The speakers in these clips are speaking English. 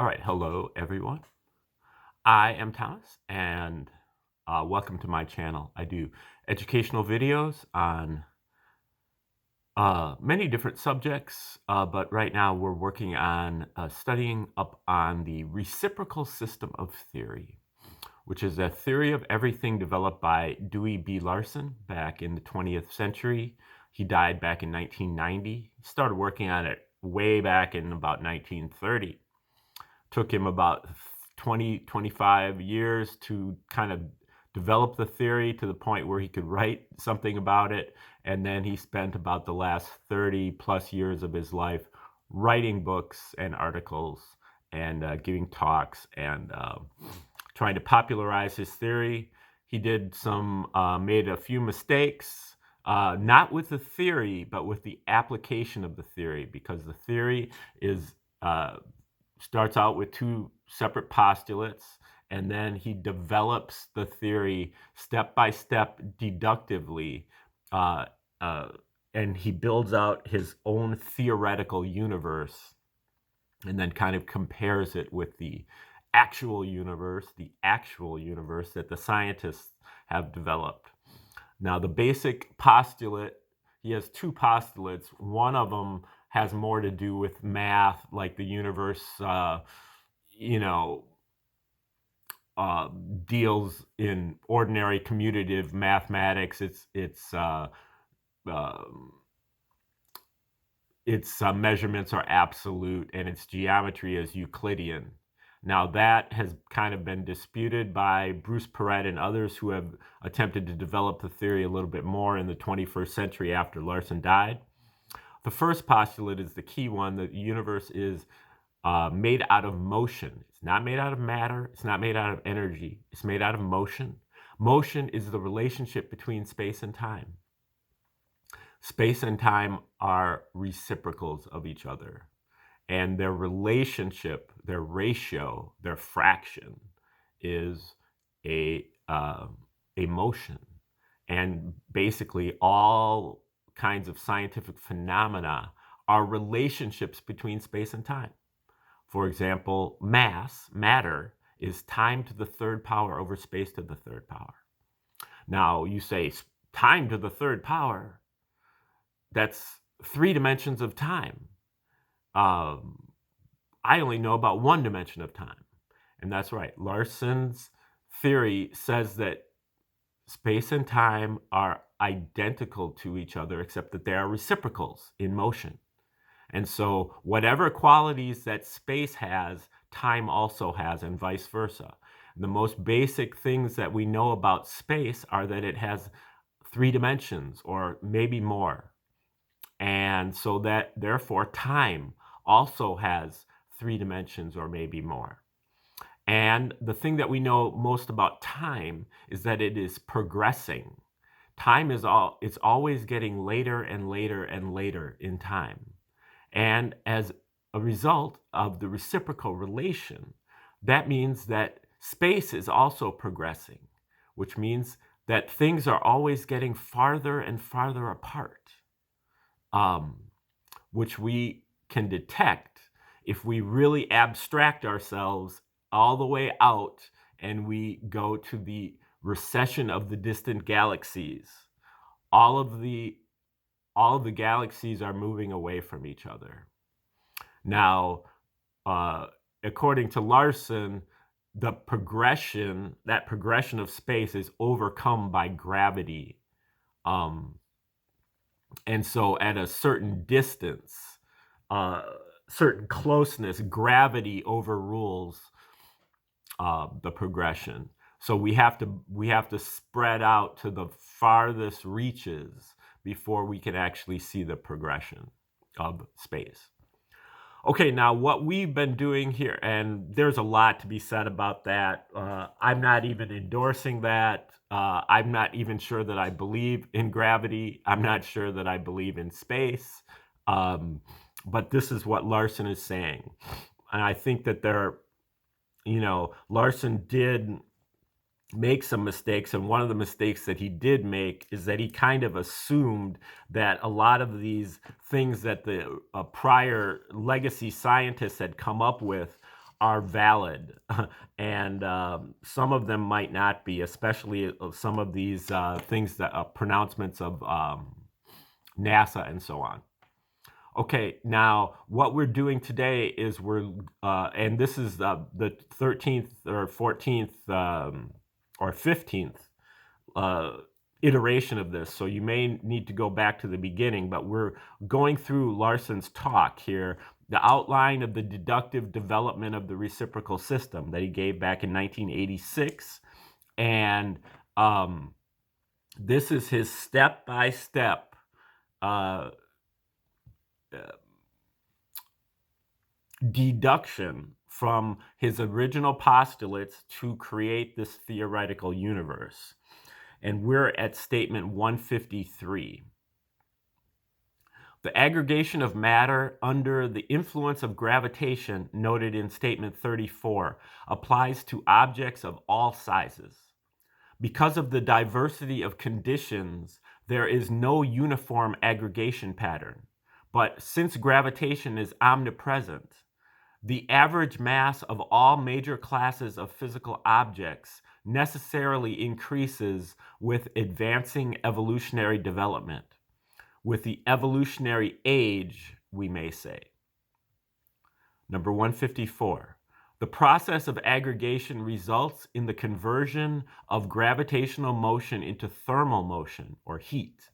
All right, hello everyone. I am Thomas, and welcome to my channel. I do educational videos on many different subjects, but right now we're working on studying up on the reciprocal system of theory, which is a theory of everything developed by Dewey B. Larson back in the 20th century. He died back in 1990. He started working on it way back in about 1930. Took him about 25 years to kind of develop the theory to the point where he could write something about it. And then he spent about the last 30 plus years of his life writing books and articles and giving talks and trying to popularize his theory. He made a few mistakes, not with the theory, but with the application of the theory, because the theory is starts out with two separate postulates, and then he develops the theory step by step deductively, and he builds out his own theoretical universe and then kind of compares it with the actual universe that the scientists have developed. Now, the basic postulate, he has two postulates. One of them has more to do with math, like the universe, deals in ordinary commutative mathematics. Its measurements are absolute, and its geometry is Euclidean. Now, that has kind of been disputed by Bruce Perret and others who have attempted to develop the theory a little bit more in the 21st century after Larson died. The first postulate is the key one, that the universe is made out of motion. It's not made out of matter. It's not made out of energy. It's made out of motion. Motion is the relationship between space and time. Space and time are reciprocals of each other. And their relationship, their ratio, their fraction is a motion. And basically all kinds of scientific phenomena are relationships between space and time. For example, matter, is time to the third power over space to the third power. Now, you say time to the third power, that's 3 dimensions of time. I only know about 1 dimension of time. And that's right. Larson's theory says that space and time are identical to each other, except that they are reciprocals in motion. And so whatever qualities that space has, time also has, and vice versa. The most basic things that we know about space are that it has 3 dimensions or maybe more. And so that therefore time also has 3 dimensions or maybe more. And the thing that we know most about time is that it is progressing. Time is it's always getting later and later and later in time. And as a result of the reciprocal relation, that means that space is also progressing, which means that things are always getting farther and farther apart, which we can detect if we really abstract ourselves all the way out and we go to the recession of the distant galaxies. All of the galaxies are moving away from each other. Now, according to Larson, that progression of space is overcome by gravity. And so at a certain distance, certain closeness, gravity overrules the progression. So we have to spread out to the farthest reaches before we can actually see the progression of space. Okay, now what we've been doing here, and there's a lot to be said about that. I'm not even endorsing that. I'm not even sure that I believe in gravity. I'm not sure that I believe in space. But this is what Larson is saying. And I think that Larson did make some mistakes, and one of the mistakes that he did make is that he kind of assumed that a lot of these things that the prior legacy scientists had come up with are valid, and some of them might not be, especially some of these things that pronouncements of NASA and so on. Okay, now what we're doing today is and this is the 13th or 14th or 15th iteration of this, so you may need to go back to the beginning, but we're going through Larson's talk here, the outline of the deductive development of the reciprocal system that he gave back in 1986, and this is his step-by-step deduction from his original postulates to create this theoretical universe. And we're at statement 153. The aggregation of matter under the influence of gravitation, noted in statement 34, applies to objects of all sizes. Because of the diversity of conditions, there is no uniform aggregation pattern. But since gravitation is omnipresent, the average mass of all major classes of physical objects necessarily increases with advancing evolutionary development, with the evolutionary age, we may say. Number 154. The process of aggregation results in the conversion of gravitational motion into thermal motion, or heat.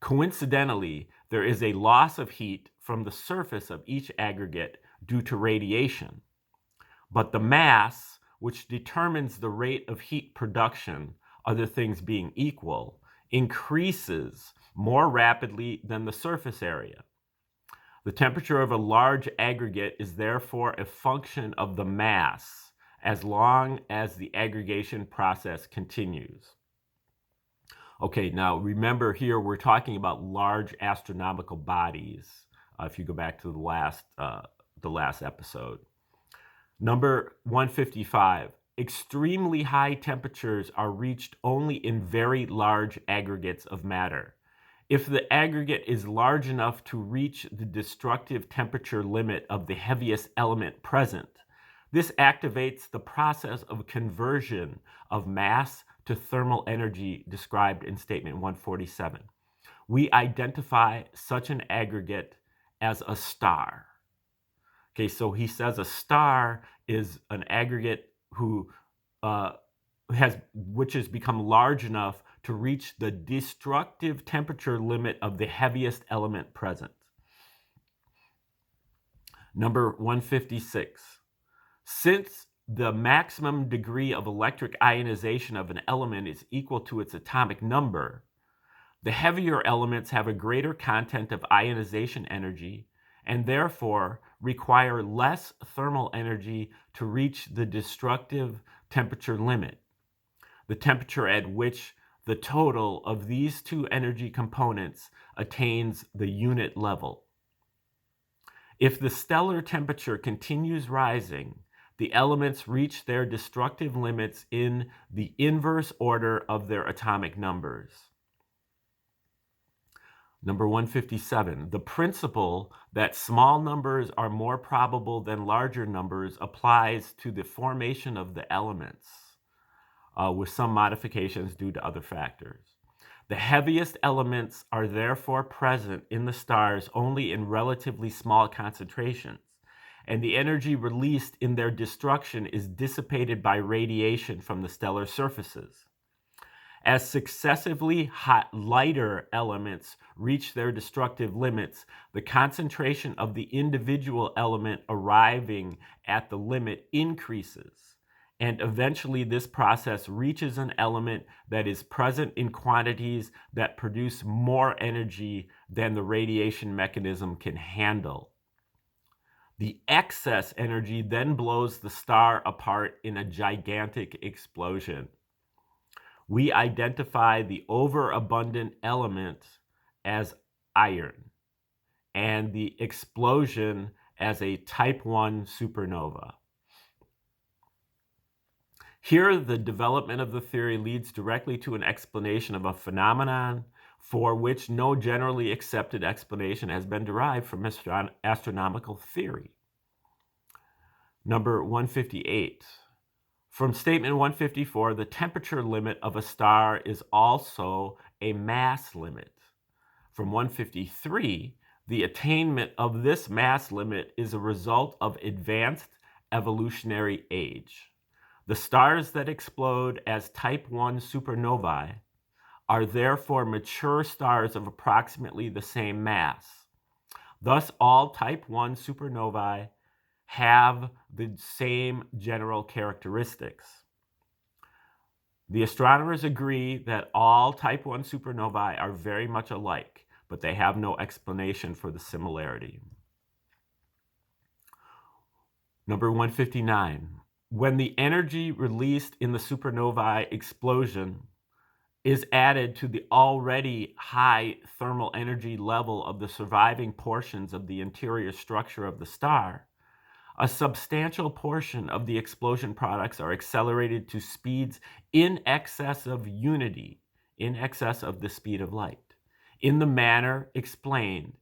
Coincidentally, there is a loss of heat from the surface of each aggregate due to radiation. But the mass, which determines the rate of heat production, other things being equal, increases more rapidly than the surface area. The temperature of a large aggregate is therefore a function of the mass as long as the aggregation process continues. Okay, now remember here we're talking about large astronomical bodies, if you go back to the last episode. Number 155, extremely high temperatures are reached only in very large aggregates of matter. If the aggregate is large enough to reach the destructive temperature limit of the heaviest element present, this activates the process of conversion of mass to thermal energy described in statement 147. We identify such an aggregate as a star. Okay, so he says a star is an aggregate which has become large enough to reach the destructive temperature limit of the heaviest element present. Number 156. Since the maximum degree of electric ionization of an element is equal to its atomic number, the heavier elements have a greater content of ionization energy and therefore require less thermal energy to reach the destructive temperature limit, the temperature at which the total of these two energy components attains the unit level. If the stellar temperature continues rising, the elements reach their destructive limits in the inverse order of their atomic numbers. Number 157, the principle that small numbers are more probable than larger numbers applies to the formation of the elements, with some modifications due to other factors. The heaviest elements are therefore present in the stars only in relatively small concentrations, and the energy released in their destruction is dissipated by radiation from the stellar surfaces. As successively lighter elements reach their destructive limits, the concentration of the individual element arriving at the limit increases, and eventually this process reaches an element that is present in quantities that produce more energy than the radiation mechanism can handle. The excess energy then blows the star apart in a gigantic explosion. We identify the overabundant element as iron and the explosion as a type 1 supernova. Here, the development of the theory leads directly to an explanation of a phenomenon for which no generally accepted explanation has been derived from astronomical theory. Number 158. From statement 154, the temperature limit of a star is also a mass limit. From 153, the attainment of this mass limit is a result of advanced evolutionary age. The stars that explode as type 1 supernovae are therefore mature stars of approximately the same mass. Thus, all type 1 supernovae have the same general characteristics. The astronomers agree that all type 1 supernovae are very much alike, but they have no explanation for the similarity. Number 159. When the energy released in the supernovae explosion is added to the already high thermal energy level of the surviving portions of the interior structure of the star, a substantial portion of the explosion products are accelerated to speeds in excess of unity, in excess of the speed of light, in the manner explained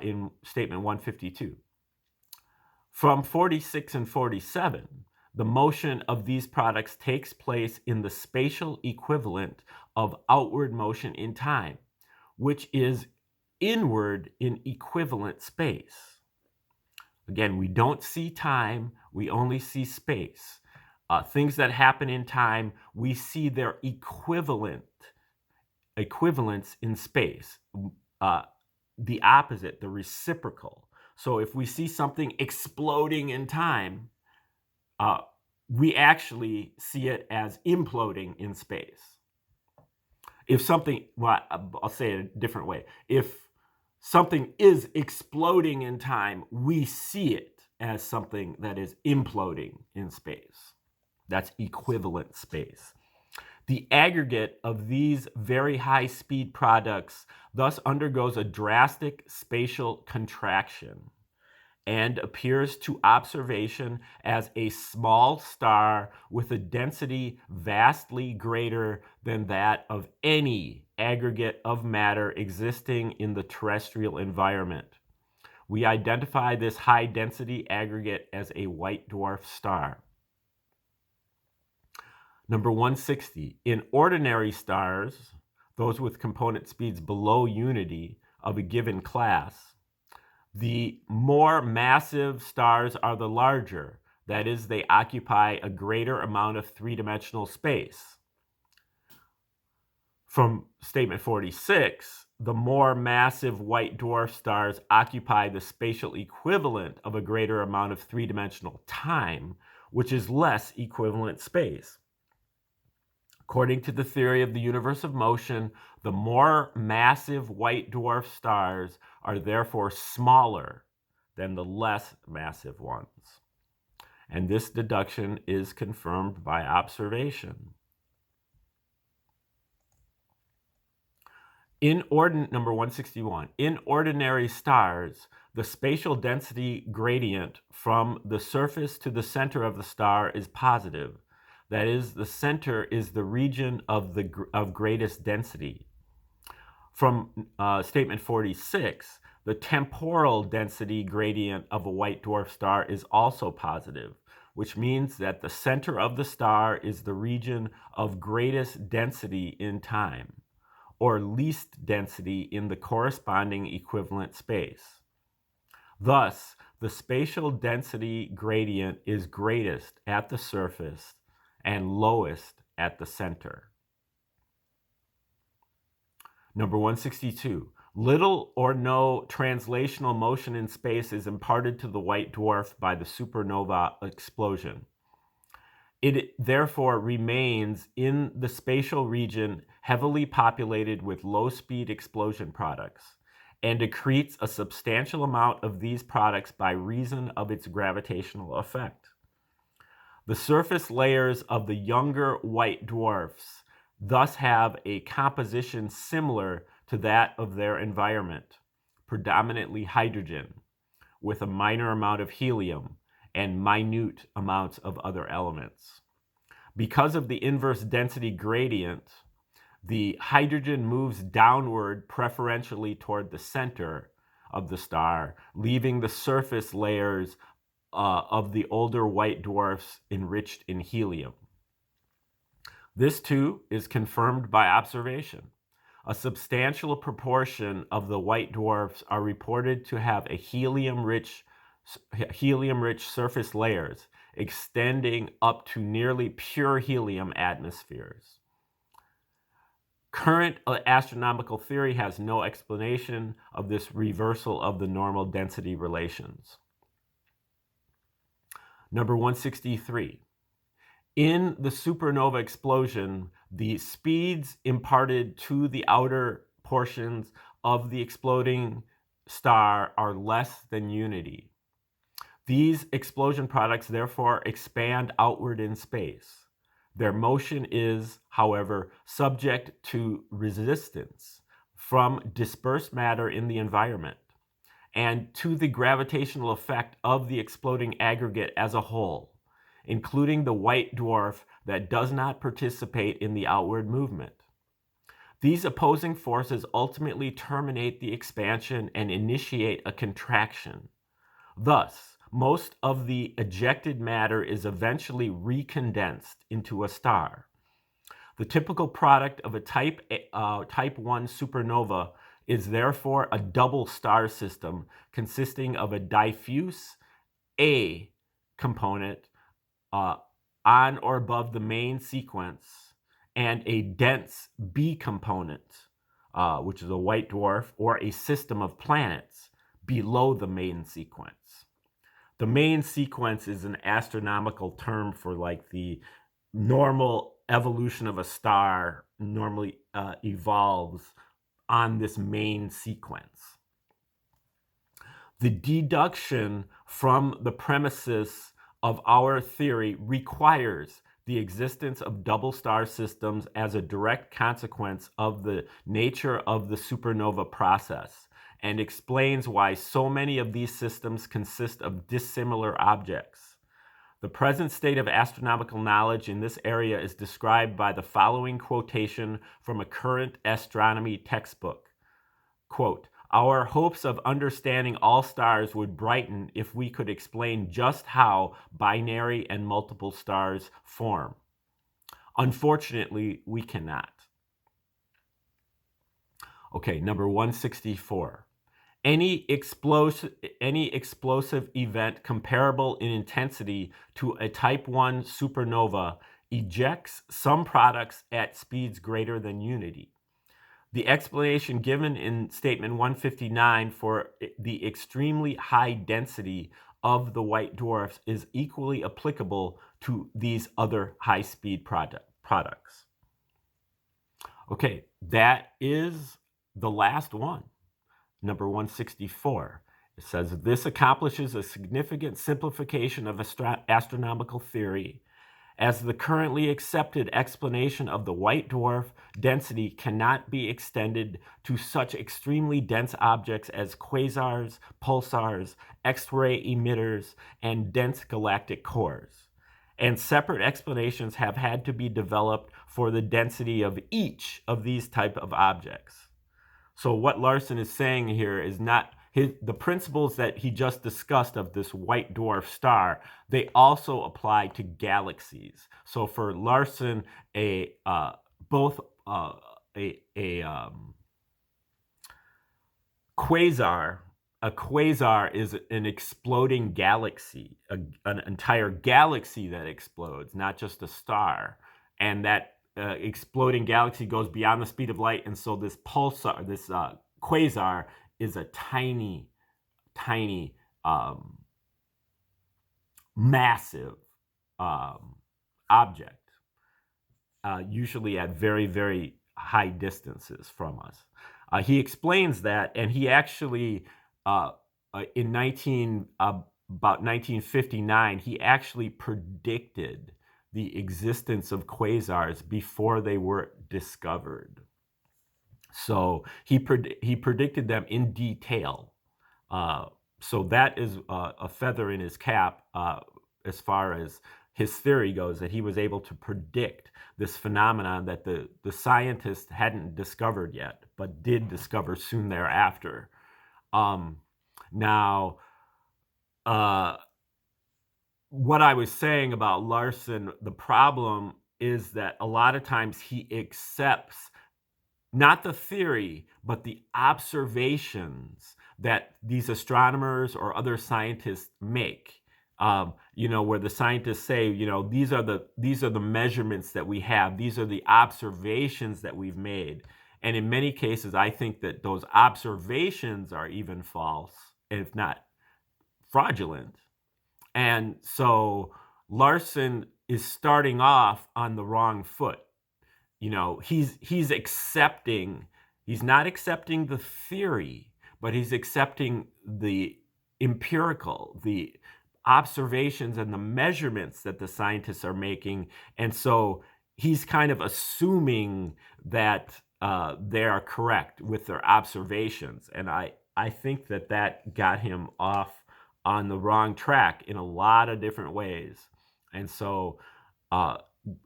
in statement 152. From 46 and 47, the motion of these products takes place in the spatial equivalent of outward motion in time, which is inward in equivalent space. Again, we don't see time, we only see space. Things that happen in time, we see their equivalence in space. The opposite, the reciprocal. So if we see something exploding in time, we actually see it as imploding in space. If something, well, I'll say it a different way. If something is exploding in time, we see it as something that is imploding in space. That's equivalent space. The aggregate of these very high-speed products thus undergoes a drastic spatial contraction and appears to observation as a small star with a density vastly greater than that of any aggregate of matter existing in the terrestrial environment. We identify this high-density aggregate as a white dwarf star. Number 160, in ordinary stars, those with component speeds below unity of a given class, the more massive stars are the larger. That is, they occupy a greater amount of three-dimensional space. From statement 46, the more massive white dwarf stars occupy the spatial equivalent of a greater amount of three-dimensional time, which is less equivalent space. According to the theory of the universe of motion, the more massive white dwarf stars are therefore smaller than the less massive ones. And this deduction is confirmed by observation. Number 161, in ordinary stars, the spatial density gradient from the surface to the center of the star is positive. That is, the center is the region of greatest density. From statement 46, the temporal density gradient of a white dwarf star is also positive, which means that the center of the star is the region of greatest density in time, or least density in the corresponding equivalent space. Thus, the spatial density gradient is greatest at the surface and lowest at the center. Number 162, little or no translational motion in space is imparted to the white dwarf by the supernova explosion. It therefore remains in the spatial region heavily populated with low-speed explosion products and accretes a substantial amount of these products by reason of its gravitational effect. The surface layers of the younger white dwarfs thus have a composition similar to that of their environment, predominantly hydrogen, with a minor amount of helium and minute amounts of other elements. Because of the inverse density gradient, the hydrogen moves downward preferentially toward the center of the star, leaving the surface layers of the older white dwarfs enriched in helium. This too is confirmed by observation. A substantial proportion of the white dwarfs are reported to have a helium-rich surface layers extending up to nearly pure helium atmospheres. Current astronomical theory has no explanation of this reversal of the normal density relations. Number 163. In the supernova explosion, the speeds imparted to the outer portions of the exploding star are less than unity. These explosion products therefore expand outward in space. Their motion is, however, subject to resistance from dispersed matter in the environment and to the gravitational effect of the exploding aggregate as a whole, including the white dwarf that does not participate in the outward movement. These opposing forces ultimately terminate the expansion and initiate a contraction. Thus, most of the ejected matter is eventually recondensed into a star. The typical product of a type 1 supernova is therefore a double star system consisting of a diffuse A component on or above the main sequence and a dense B component, which is a white dwarf, or a system of planets below the main sequence. The main sequence is an astronomical term for like the normal evolution of a star normally evolves on this main sequence. The deduction from the premises of our theory requires the existence of double star systems as a direct consequence of the nature of the supernova process, and explains why so many of these systems consist of dissimilar objects. The present state of astronomical knowledge in this area is described by the following quotation from a current astronomy textbook. Quote, "Our hopes of understanding all stars would brighten if we could explain just how binary and multiple stars form. Unfortunately, we cannot." Okay, number 164. Any explosive event comparable in intensity to a type 1 supernova ejects some products at speeds greater than unity. The explanation given in statement 159 for the extremely high density of the white dwarfs is equally applicable to these other high-speed products. Okay, that is the last one. Number 164. It says, this accomplishes a significant simplification of astronomical theory, as the currently accepted explanation of the white dwarf density cannot be extended to such extremely dense objects as quasars, pulsars, X-ray emitters, and dense galactic cores. And separate explanations have had to be developed for the density of each of these type of objects. So what Larson is saying here is not the principles that he just discussed of this white dwarf star, they also apply to galaxies. So for Larson, a quasar is an exploding galaxy, an entire galaxy that explodes, not just a star. And that exploding galaxy goes beyond the speed of light, and so this pulsar, this quasar, is a tiny, massive object, usually at very, very high distances from us. He explains that, and he actually, in about 1959, he actually predicted the existence of quasars before they were discovered. So he predicted them in detail. So that is a feather in his cap as far as his theory goes, that he was able to predict this phenomenon that the scientists hadn't discovered yet, but did discover soon thereafter. Now, what I was saying about Larson, the problem is that a lot of times he accepts not the theory, but the observations that these astronomers or other scientists make. Where the scientists say, these are the measurements that we have, these are the observations that we've made. And in many cases, I think that those observations are even false, if not fraudulent. And so Larson is starting off on the wrong foot. He's accepting, he's not accepting the theory, but he's accepting the empirical, the observations and the measurements that the scientists are making. And so he's kind of assuming that they are correct with their observations. And I think that got him off on the wrong track in a lot of different ways. And so uh,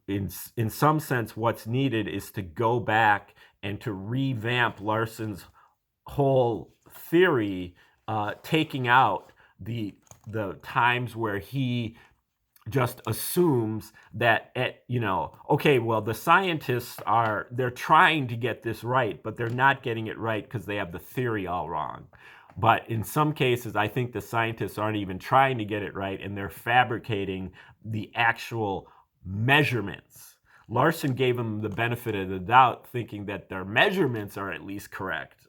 in some sense, what's needed is to go back and to revamp Larson's whole theory, taking out the times where he just assumes that okay, well, the scientists they're trying to get this right, but they're not getting it right because they have the theory all wrong. But in some cases, I think the scientists aren't even trying to get it right, and they're fabricating the actual measurements. Larson gave them the benefit of the doubt, thinking that their measurements are at least correct.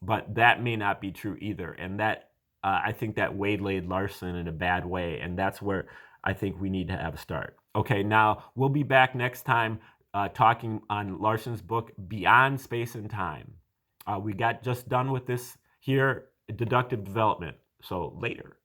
But that may not be true either. And that I think that waylaid Larson in a bad way. And that's where I think we need to have a start. Okay, now we'll be back next time talking on Larson's book, Beyond Space and Time. We got just done with this here, Deductive Development. So later.